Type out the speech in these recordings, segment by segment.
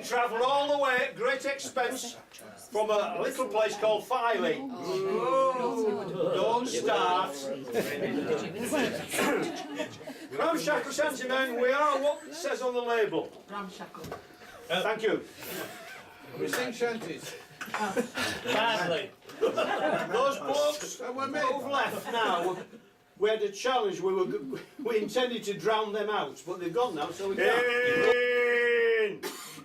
travelled all the way at great expense from a little place called Filey. Don't start. Ramshackle Shantymen, we are what it says on the label. Ramshackle. Thank you. We sing shanties. Badly. Those blokes who've left now, we had a challenge. We intended to drown them out, but they've gone now, so we can't. In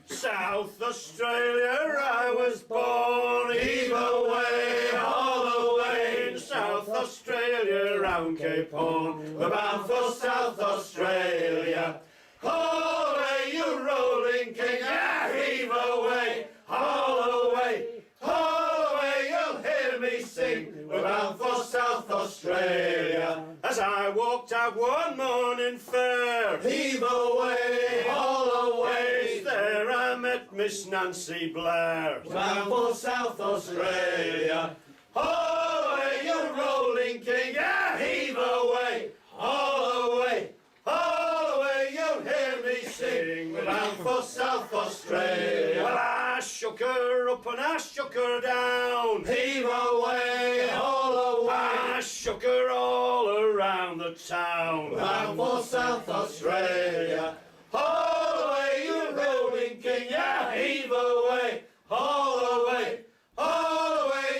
South Australia I was born, heave away, all the way. In South Australia, round Cape Horn, we're bound for South Australia. Away, you rolling king, yeah, heave away, all the way, you'll hear me sing, we're bound for South Australia. As I walked out one morning fair, heave away, all the way, there I met Miss Nancy Blair, bound for South Australia. Away, you rolling king, yeah, heave away, all the way, you'll hear me sing, we're bound for South Australia. Well, I shook her up and I shook her down, heave away, all the way. I shook her all around the town, bound for South Australia. All the way, you rolling king, yeah, heave away, all the way,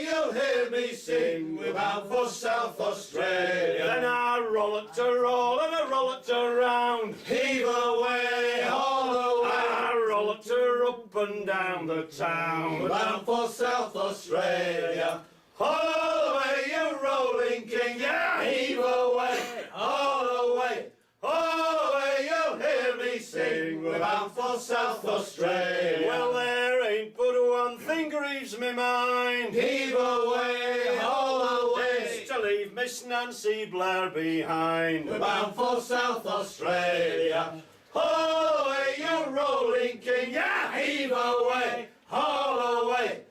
you'll hear me sing, we're bound for South Australia. Then I rollicked her all and I rollicked her round, heave away, all the way. I rollicked her up and down the town, we're bound for South Australia. All the way, you rolling king, yeah, heave away, all the way, you'll hear me sing, we're bound for South Australia. Well, there ain't but one thing grieves me mind, heave away, all the way, it's to leave Miss Nancy Blair behind, we're bound for South Australia. All the way, you rolling king, yeah, heave away, all the way,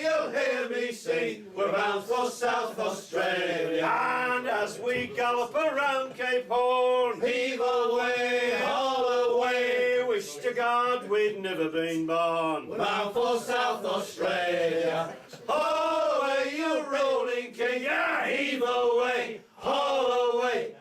you'll hear me sing, we're bound for South Australia. And as we gallop around Cape Horn, heave away, all the way, wish to God we'd never been born, we're bound for South Australia. All the way, you rolling king, yeah, heave away, all the way,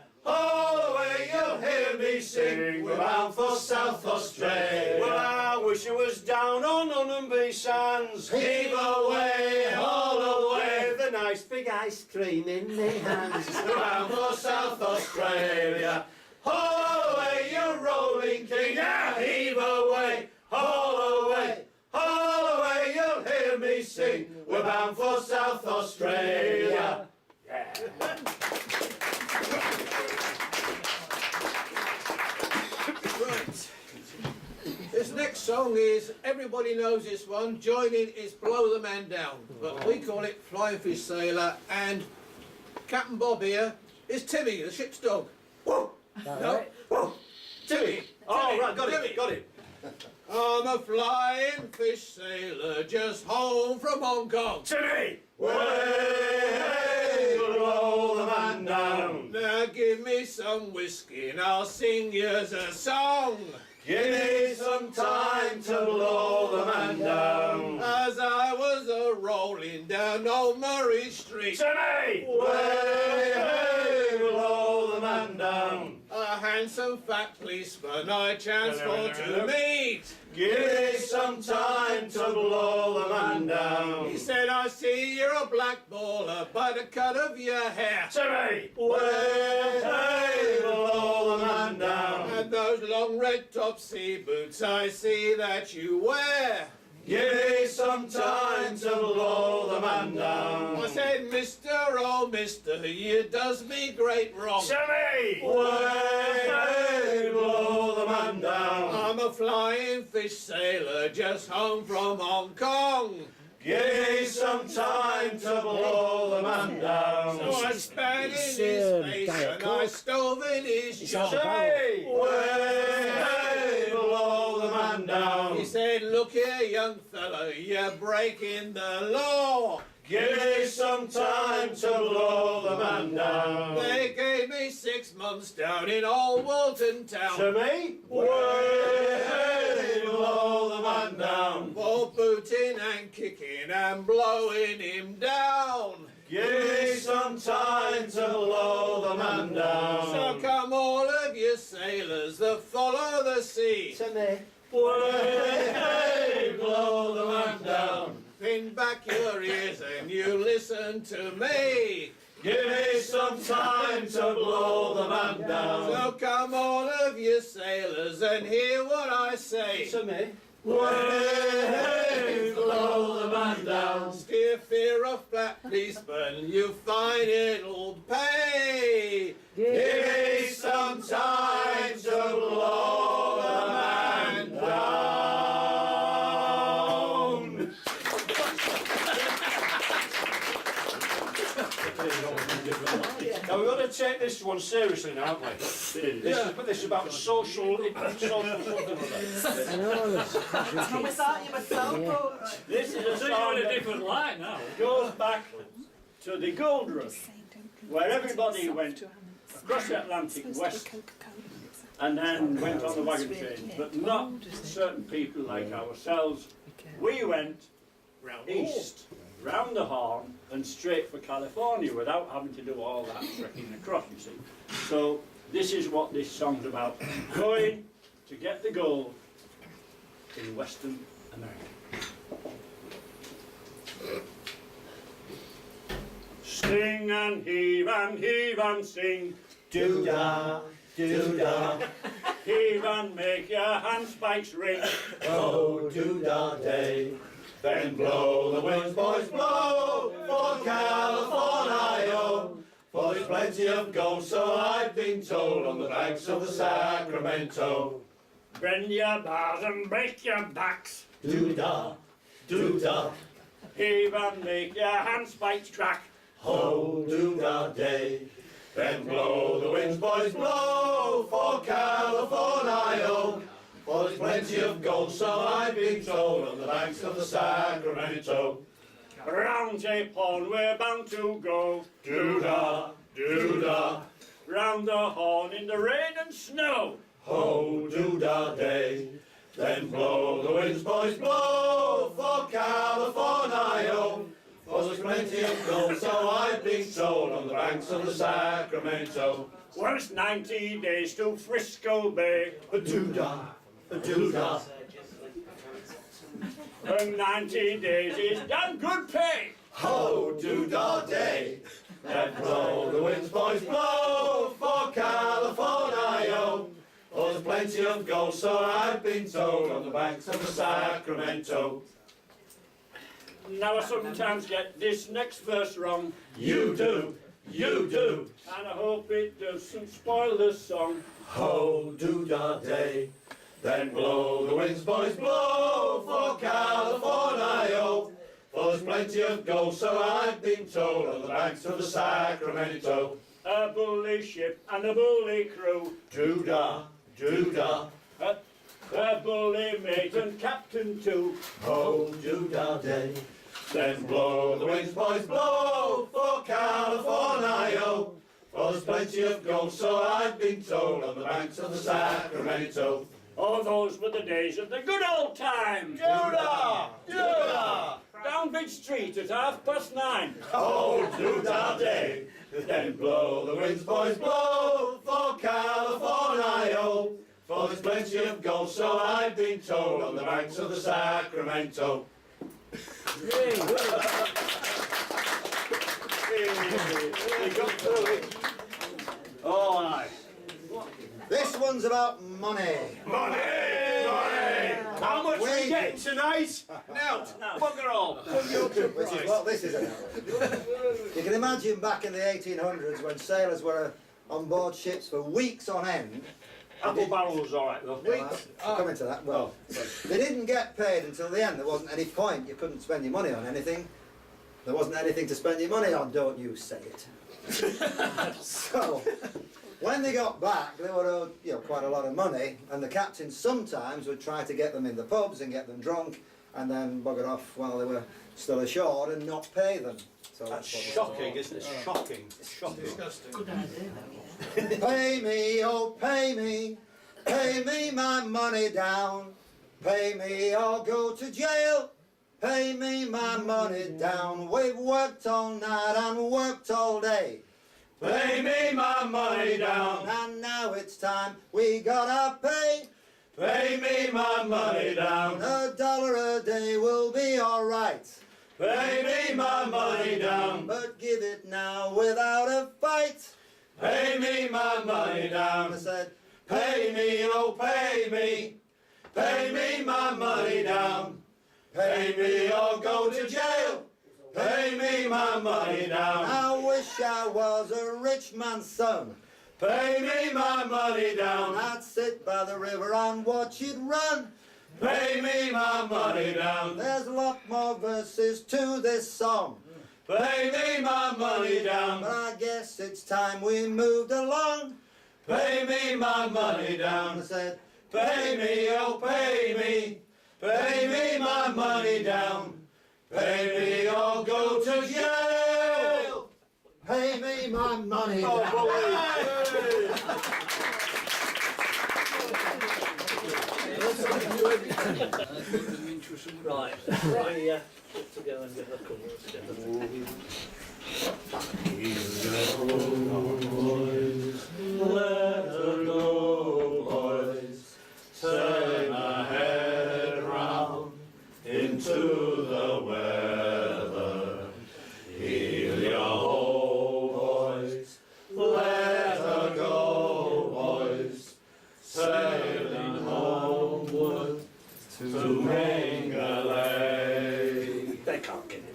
you'll hear me sing, we're bound for South Australia. Well, I wish I was down on Hunmanby sands, heave away, all the way, the nice big ice cream in me hands, we're bound for South Australia. All the way, you rolling king, yeah, heave away, all the way, you'll hear me sing, we're bound for South Australia. Yeah. This next song is, everybody knows this one, joining is Blow the Man Down, but we call it Flying Fish Sailor, and Captain Bob here is Timmy, the ship's dog. Whoa! No, Whoa! Timmy! Oh, right, got it. I'm a flying fish sailor just home from Hong Kong. Timmy! Way, blow the man down. Now give me some whiskey and I'll sing yous a song. Give me some time to blow the man down. As I was a-rolling down Old Murray Street, Timmy! Way, blow the man down. a handsome fat policeman I chanced for to meet. Give me some time to blow the man down. He said, I see you're a black baller by the cut of your hair. Timmy! Way, blow the man down. And those long red top sea boots I see that you wear. Give me some time to blow the man down. I said, Mister, oh Mister, you does me great wrong. Timmy! Way, blow the man down. I'm a flying fish sailor just home from Hong Kong. Give me some time to blow the man down. So I spat in his face and I stove in his jaw. Timmy! Way, blow the man down. He said, look here, young fellow, you're breaking the law. Give me some time to blow the man down. They gave me 6 months down in old Walton Town. Timmy? Way, blow blow the man down. For booting and kicking and blowing him down. Give me some time to blow the man down. So come all of you sailors that follow the sea. Way, blow the man down. Pin back your ears and you listen to me. Give me some time to blow the man down. So come all of you sailors and hear what I say. Way, blow the man down. Steer fear of flat policemen, you find it'll pay. Give me some time to blow the man down. Now we've got to take this one seriously now, haven't we? This is about social something or other. We thought you were so good. This is a So you're song on a that different line now. goes back to the gold rush, where everybody went across the Atlantic west and then went on the wagon train, but not certain people like ourselves. We went east, round the Horn and straight for California without having to do all that trekking across, you see. So this is what this song's about, going to get the gold in Western America. Sing and heave and sing, Do-da, do-da, heave and make your handspikes ring. oh, do-da day. Then blow the winds, boys, blow for California. For there's plenty of gold, so I've been told, on the banks of the Sacramento. Bend your bars and break your backs. Do-da, do-da, Heave and make your handspikes crack. oh, do-da day. Then blow the winds, boys, blow for California. For there's plenty of gold, so I've been told, on the banks of the Sacramento. Round Cape Horn we're bound to go. Do-da, do-da, Round the Horn in the rain and snow. oh, do-da day. Then blow the winds, boys, blow for California. For there's plenty of gold, so I've been told, on the banks of the Sacramento. Well, it's 90 days to Frisco Bay. Do-da, do-da, And 90 days is damn good pay. oh, do-da day. Then blow the winds, boys, blow for California. For there's plenty of gold, so I've been told, on the banks of the Sacramento. Now I sometimes get this next verse wrong, You do, you do, and I hope it doesn't spoil the song. oh, do-da day. Then blow the winds, boys, blow for California. For there's plenty of gold, so I've been told, on the banks of the Sacramento. A bully ship and a bully crew, Do-da, do-da, a bully mate and captain too. oh, do-da day. Then blow the winds, boys, blow for California. For there's plenty of gold, so I've been told, on the banks of the Sacramento. Oh, those were the days of the good old times. Do-da, do-da, Down Bridge Street at 9:30. oh, do-da day. Then blow the winds, boys, blow for California. For there's plenty of gold, so I've been told, on the banks of the Sacramento. We got through it. Oh, aye. This one's about money. Money! Money! How much we Wages. getting tonight? Now, Bugger all. Which is what this is about. You can imagine back in the 1800s when sailors were on board ships for weeks on end. Apple barrel was all right though. I'll come into that. Well, they didn't get paid until the end. There wasn't any point. You couldn't spend your money on anything. There wasn't anything to spend your money on, don't you say it. So, when they got back, they were owed, quite a lot of money, and the captain sometimes would try to get them in the pubs and get them drunk, and then bugger off while they were still ashore and not pay them. So That's what was- shocking, isn't it? Shocking. Shocking. disgusting. Pay me, oh pay me my money down. Pay me or go to jail. Pay me my money down. We've worked all night and worked all day. Pay me my money down. And now it's time we gotta pay. Pay me my money down. $1 a day will be alright. Pay me my money down. But give it now without a fight. Pay me my money I down. said, Pay me, oh pay me. Pay me my money down. Pay me or go to jail. Pay me my money down. I wish I was a rich man's son. Pay me my money down. I'd sit by the river and watch it run. Pay me my money down. There's a lot more verses to this song. Pay me my money But down. I guess it's time we moved along. Pay me my money I down. said, Pay me, oh pay me. Pay me my money down. Pay me or go to jail. pay me my money Oh, down. Right, we put together and get the colours together. Let her go, boys. Turn our head round into the weather. Heal your whole voice. Let her go, boys. Sailing homeward to Mingalay. They can't get it.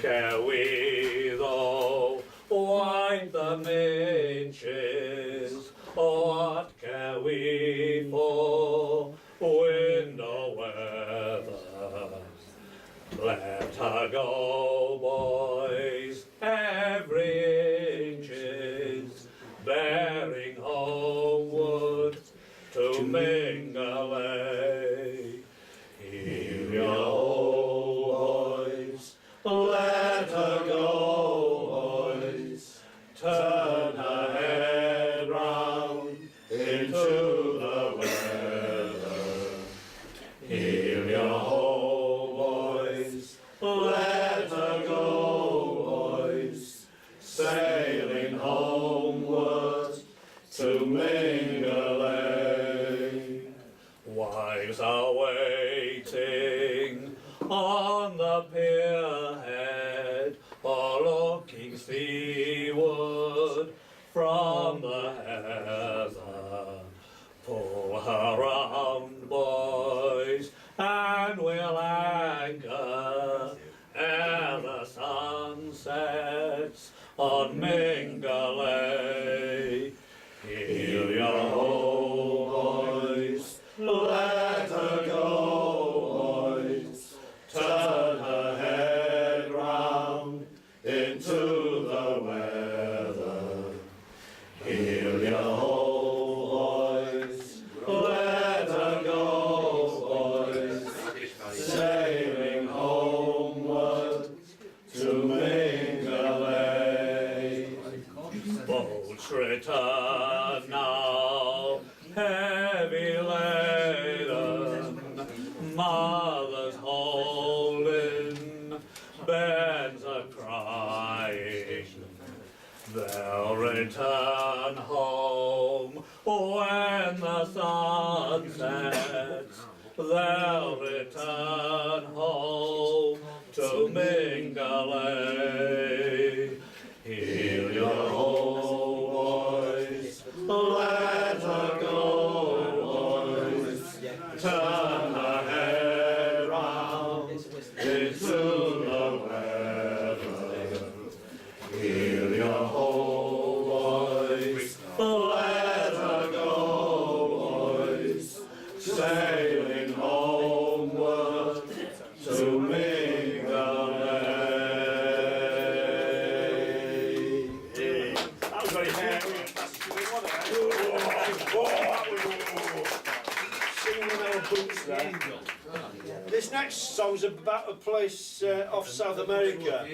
Can we though wind the minches? What can we for wind or weather? Let her go, boys, every inch is bearing homeward to Mingalay. Heal your whole boys, let her go, boys. Turn her head round into the weather. Heal your whole boys, let her go, boys. Sailing homeward to Mingalay. Wives are waiting on the pier head, or looking seaward from the heather. Pull her round, boys, and we'll anchor ere the sun sets on Mingalay. Heal your whole boys, let her go, boys. Turn her head round into the weather. Heal your whole boys, let her go, boys. Sailing homeward to Mingalay. Boats return now, heavy laden, mothers holding, babes are crying. They'll return home when the sun sets. They'll return home to Mingalay. Heal your whole boys, let her go, boys. Turn her head round into the weather. Heal your whole boys, let her go, boys. Sailing homeward to Mingalay. That was very hairy and nasty, wasn't it? Singing in our boots there. This next song's about a place off South America,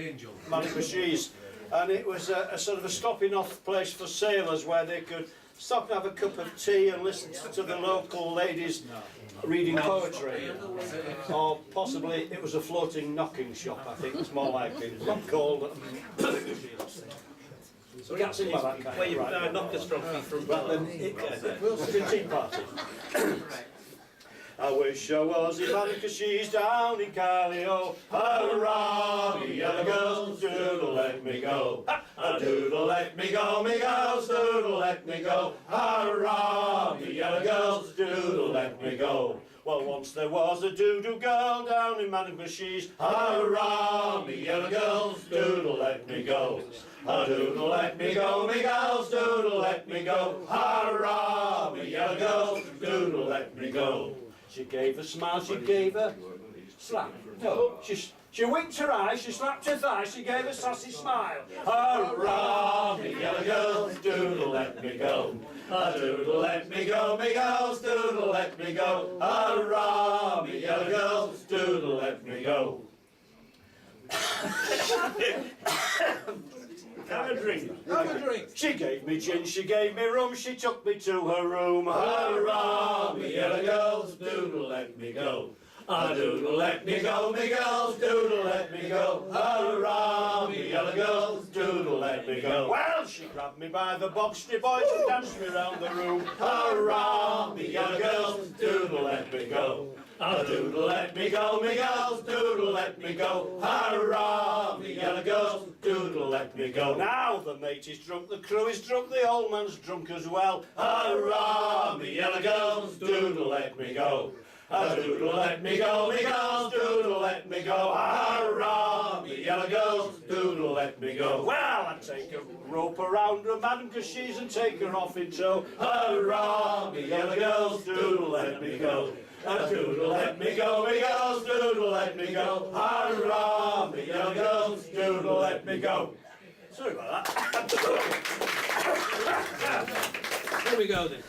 Manimachis, and it was a sort of a stopping off place for sailors where they could stop and have a cup of tea and listen to the local ladies reading poetry. Or possibly it was a floating knocking shop, I think it's more likely. It's not called. So can't sing about that kind Where you of right. knockers from from But then it's a tea party. I wish I was in Madam, 'cause she's down in Carlio. Hurrah, me yellow girls, doodle let me go. A doodle let me go, me girls, doodle let me go. Hurrah, me yellow girls, doodle let me go. Well, once there was a doo-doo girl down in Madam, 'cause she's hurrah, me yellow girls, doodle let me go. A doodle let me go, me girls, doodle let me go. Hurrah, me yellow girls, doodle let me go. She gave a smile, she gave a slap. No, she winked her eye, she slapped her thigh, she gave a sassy smile. Hurrah, me yellow girls, doodle let me go. A doodle let me go, me girls, doodle let me go. Hurrah, me yellow girls, doodle let me go. Have a drink. Have a drink. She gave me gin, she gave me rum, she took me to her room. Hurrah, me yellow girls, doodle let me go. A doodle let me go, me girls, doodle let me go. Hurrah, me yellow girls, doodle let me go. Well, she grabbed me by the bobstry boys and danced me round the room. Hurrah, me yellow girls, doodle let me go. A doodle let me go, me girls, doodle let me go. Hurrah, me yellow girls, doodle let me go. Now the mate is drunk, the crew is drunk, the old man's drunk as well. Hurrah, me yellow girls, doodle let me go. A doodle let me go, me girls, doodle let me go. Hurrah, me yellow girls, doodle let me go. Well, I take a rope around her, madam, 'cause she's and take her off in tow. Hurrah, me yellow girls, doodle let me go. A doodle let me go, me girls, doodle let me go. Hurrah, me yellow girls, doodle let me go. Sorry about that. Here we go then.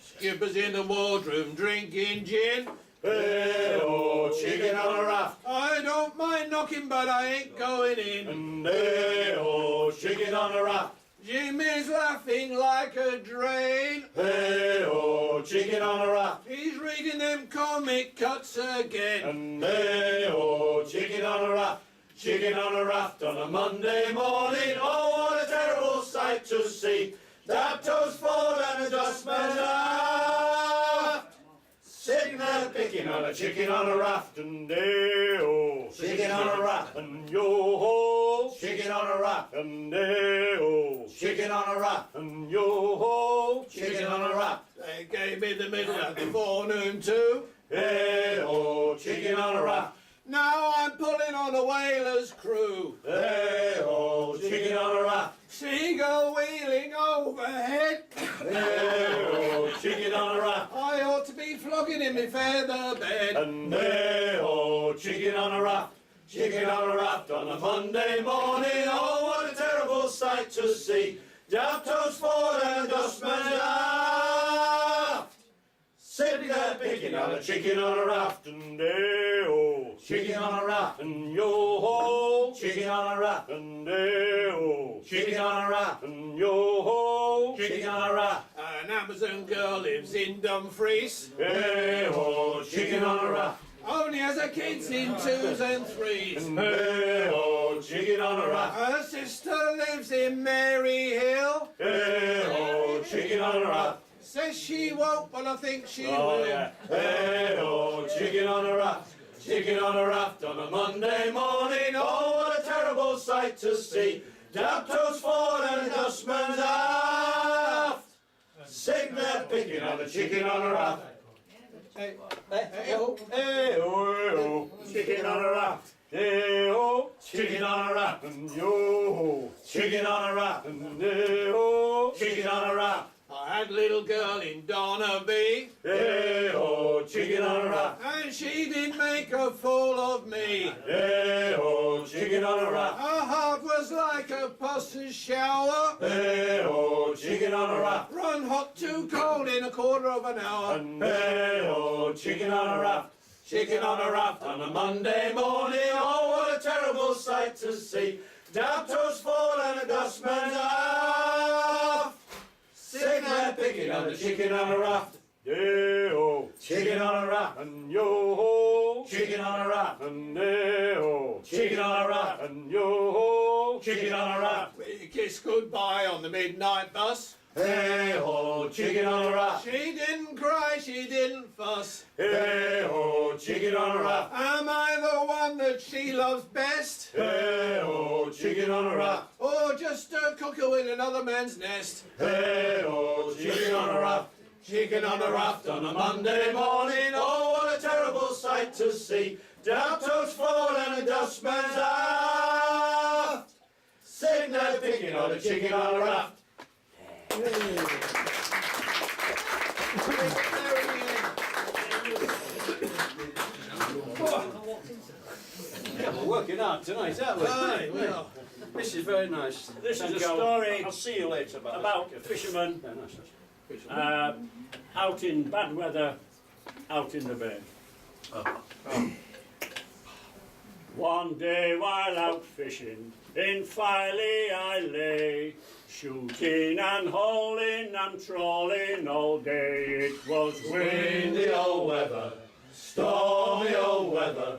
Skippers in the wardroom drinking gin. Hey-oh, chicken on a raft. I don't mind knocking, but I ain't going in. And hey-oh, chicken on a raft. Jimmy's laughing like a drain. Hey-oh, chicken on a raft. He's reading them comic cuts again. And hey-oh, chicken on a raft. Chicken on a raft on a Monday morning. Oh, what a terrible sight to see. Tap toes forward and a dustman aft. Sitting there picking on a chicken on a raft. And hey-oh, Chicken on a raft. and yo-ho, Chicken on a raft. and hey-oh, Chicken on a raft. and yo-ho, Chicken on a raft. They gave me the middle of the forenoon too. hey-oh, chicken on a raft. Now I'm pulling on a whaler's crew. Hey-oh, chicken on a raft. Seagull wheeling overhead. Hey-oh, chicken on a raft. I ought to be flogging in my feather bed. And hey-oh, chicken on a raft. Chicken on a raft on a Monday morning. Oh, what a terrible sight to see. Daft toes forward and a dustman's aft. Sitting there picking on a chicken on a raft. And hey-oh, Chicken on a raft. and yo-ho, Chicken on a raft. and hey-oh, Chicken on a raft. and yo-ho, Chicken on a raft. An Amazon girl lives in Dumfries. hey-ho, chicken on a raft. Only has her kids in 2s and 3s. And hey-ho, chicken on a raft. Her sister lives in Maryhill. Hey-ho, chicken on a raft. Says she won't, but I think she Oh will. yeah. Hey-ho, chicken on a raft. Chicken on a raft on a Monday morning. Oh, what a terrible sight to see. Dab toes forward and a dustman's aft. Sitting there picking on a chicken on a raft. Hey, hey-oh. Hey-ho, chicken on a raft. Hey-ho, chicken on a raft. And yo-ho, chicken on a raft. And hey-ho, chicken on a raft. I had a little girl in Donnaby, Hey-ho, chicken on a raft. and she did make a fool of me. Hey-ho, chicken on a raft. Her heart was like a pusser's shower. Hey-ho, chicken on a raft. Run hot, too cold in a quarter of an hour. And hey-ho, chicken on a raft. Chicken on a raft on a Monday morning. Oh, what a terrible sight to see. Dab toes forward and a dustman's aft. chicken and a chicken on a raft. Day-o, Chicken on a raft. and yo-ho, Chicken on a raft. and day-o, Chicken on a raft. and yo-ho, Chicken on a raft. We kiss goodbye on the midnight bus. Hey ho, chicken on a raft. She didn't cry, she didn't fuss. Hey ho, chicken on a raft. Am I the one that she loves best? Hey ho, chicken on a raft. Or just a cuckoo in another man's nest? Hey ho, chicken on a raft. Chicken on a raft on a Monday morning. Oh, what a terrible sight to see. Down toes forward and a dustman's aft. Sitting there picking on a chicken on a raft. Yeah, we're working hard tonight, aren't we? Aye, well, This is very nice. This Thank is a you. story I'll see you later about a fisherman Very nice. out in bad weather, out in the bay. One day while out fishing, in Filey I lay, shooting and hauling and trawling all day. It was Windy old weather, stormy old weather.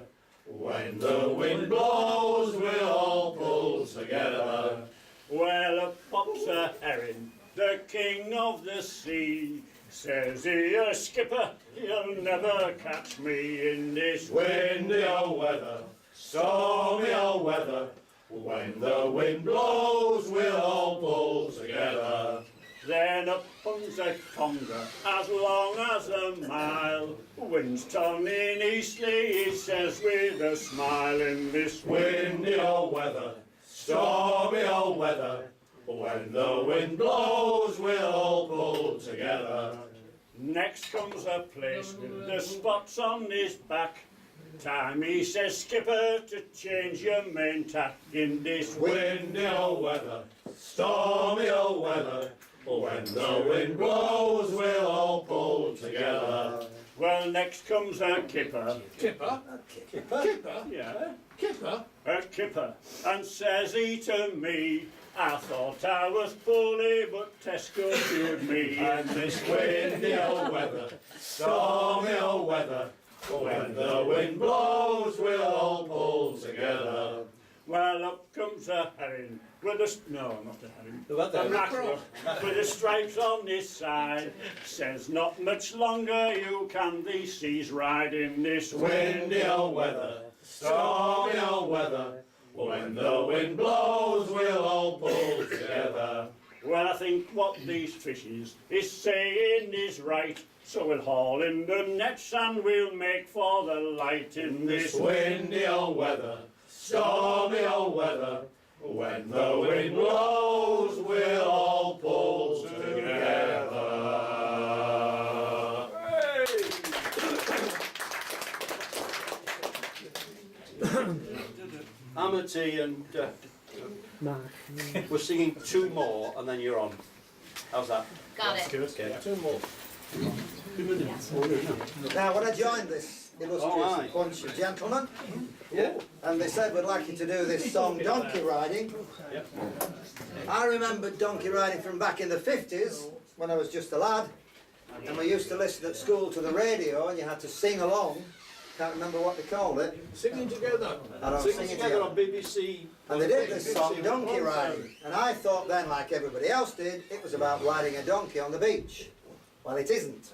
When the wind blows, we'll all pull together. Well, up pops a herring, the king of the sea. Says he, skipper, you'll never catch me in this Windy old weather, stormy old weather. When the wind blows, we'll all pull together. Then up comes a conger, as long as a mile. Wind's turning easterly, he says with a smile, in this Windy old weather, stormy old weather. When the wind blows, we'll all pull together. Next comes a place with the spots on his back. Time, he says, skipper, to change your main tack in this Windy old weather, stormy old weather. When the wind blows, we'll all pull together. Well, next comes a kipper. Kipper? Kipper? Yeah, Kipper? a kipper. And says he to me, I thought I was poorly, but Tesco cured me. And this windy old weather, stormy old weather. When the wind blows, we'll all pull together. Well, up comes a herring with a no, not a herring. What A the- mackerel with the stripes on his side. Says not much longer you can the seas ride in this Windy old weather, stormy old weather. When the wind blows, we'll all pull together. Well, I think what these fishes is saying is right. So we'll haul in the nets and we'll make for the light in This this windy old weather, stormy old weather. When the wind blows, we'll all pull together. Amity and we're singing two more and then you're on. How's that? Got it. Okay. Two more. Now, when I joined this Oh, illustrious aye. bunch of gentlemen, Yeah. and they said we'd like you to do this song, Donkey Riding, I remembered donkey riding from back in the 50s, when I was just a lad, and we used to listen at school to the radio, and you had to sing along. Can't remember what they called it. Singing together. I don't Singing sing it together together. on BBC. And they did this song, Donkey Riding. And I thought then, like everybody else did, it was about riding a donkey on the beach. Well, it isn't.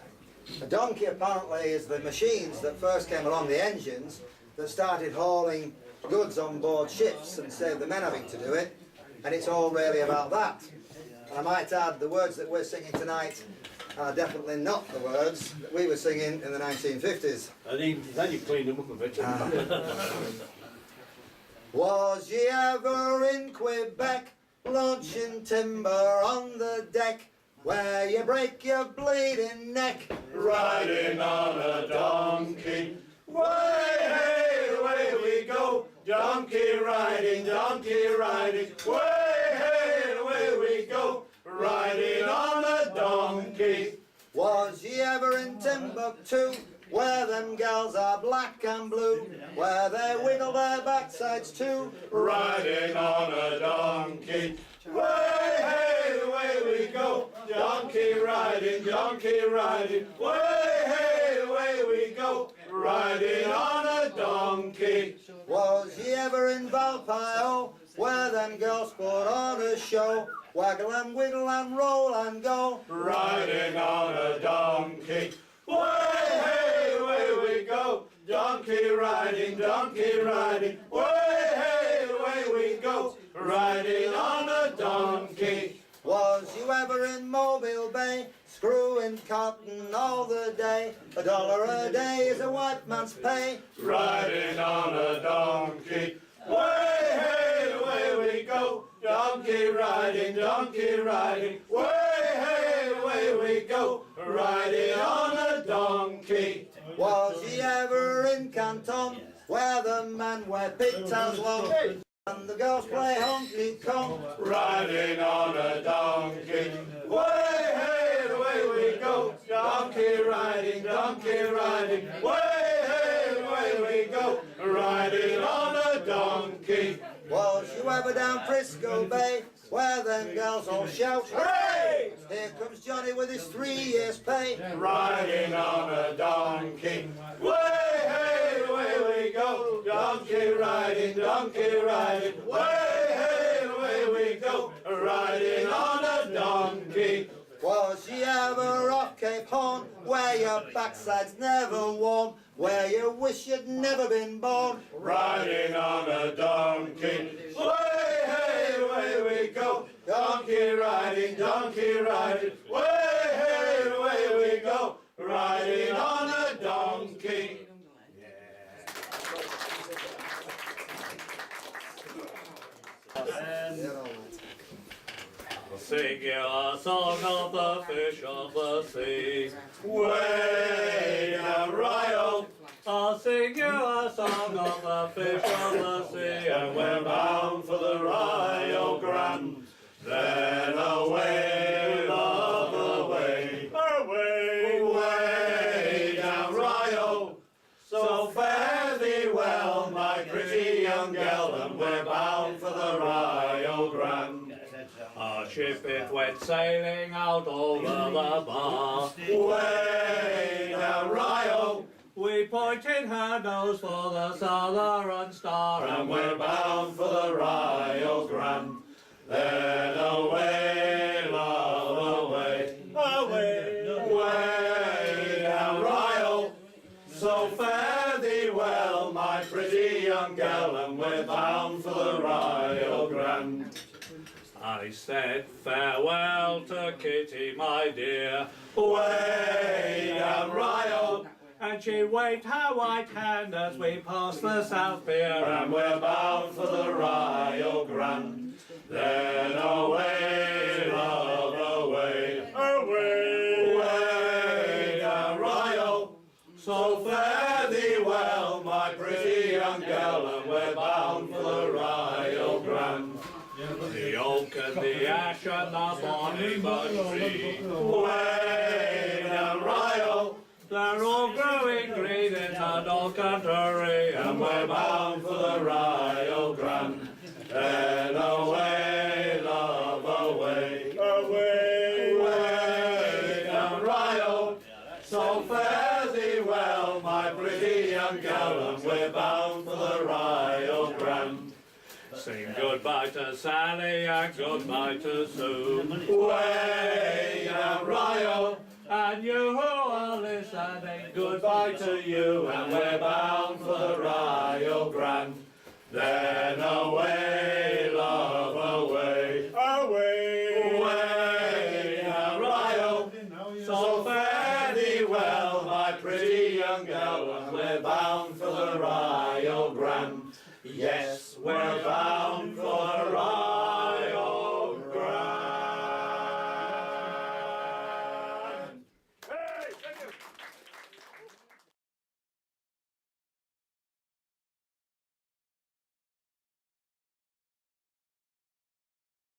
A donkey apparently is the machines that first came along, the engines, that started hauling goods on board ships and saved the men having to do it. And it's all really about that. And I might add, the words that we're singing tonight are definitely not the words that we were singing in the 1950s. And then you cleaned them up a bit. Was ye ever in Quebec, launching timber on the deck, where you break your bleeding neck? Riding on a donkey, way, hey, away we go. Donkey riding, way, hey, away we go. Riding on a donkey. Was ye ever in Timbuktu, where them gals are black and blue, where they wiggle their backsides too? Riding on a donkey, way, hey, away we go. Donkey donkey riding, way, hey, away we go, riding on a donkey. Was ye ever in Valpio, where them girls put on a show? Waggle and wiggle and roll and go, Riding on a donkey. Way, hey, away we go, donkey riding, way, hey, away we go, riding on a donkey. Was you ever in Mobile Bay, screwing cotton all the day? $1 a day is a white man's pay. Riding on a donkey. Way, hey, away we go, donkey riding, way, hey, away we go, riding on a donkey. Was ye ever in Canton, where the men wear pigtails long, and the girls play honky-tonk? Riding on a donkey. Way, hey, away we go, donkey riding, way, hey, away we go, riding on a donkey. Was you ever down Frisco Bay, where them girls all shout, Hooray! here comes Johnny with his 3 years pay. Riding on a donkey. Way, hey, away we go, donkey riding, way, hey, away we go, riding on a donkey. Was ye ever off Cape Horn, where your backside's never warm, where you wish you'd never been born? Riding on a donkey. Way, hey, away we go, donkey riding, way, hey, away we go, riding on a donkey. I'll sing you a song of the fish of the sea. Way down Ryle, I'll sing you a song of the fish of the sea. and we're bound for the Rio Grande. Then away, love, away, Away, way down Rio. So fare thee well, my pretty young gal, and we're bound for the Rio Grande. our ship it went sailing out over the bar. Way down Rio, We pointed her nose for the southern star, and we're bound for the Rio Grande. Then away, love, away, way down Rio. So fare thee well, my pretty young gal, and we're bound for the Rio Grande. I said farewell to Kitty, my dear, Way down Rio, and she waved her white hand as we passed the South Pier. and we're bound for the Rio Grande. Then away, love, away, way down Rio. So fare thee well, my pretty young gal, and we're bound for the Rio Grande. The oak and the ash and the bonny bud tree, Way down Rio, they're all growing green in the country, and we're bound for the Rio Grande. Then away, love, away, way down Rio. So fare thee well, my pretty young gal, and we're bound for the Rio Grande. Sing goodbye to Sally and goodbye to Sue, Way down Rio, and you who are listening, goodbye to you, and we're bound for the Rio Grande. Then away, love, away, way down Rio. So fare thee well, my pretty young gal, and we're bound for the Rio Grande. Yes, we're bound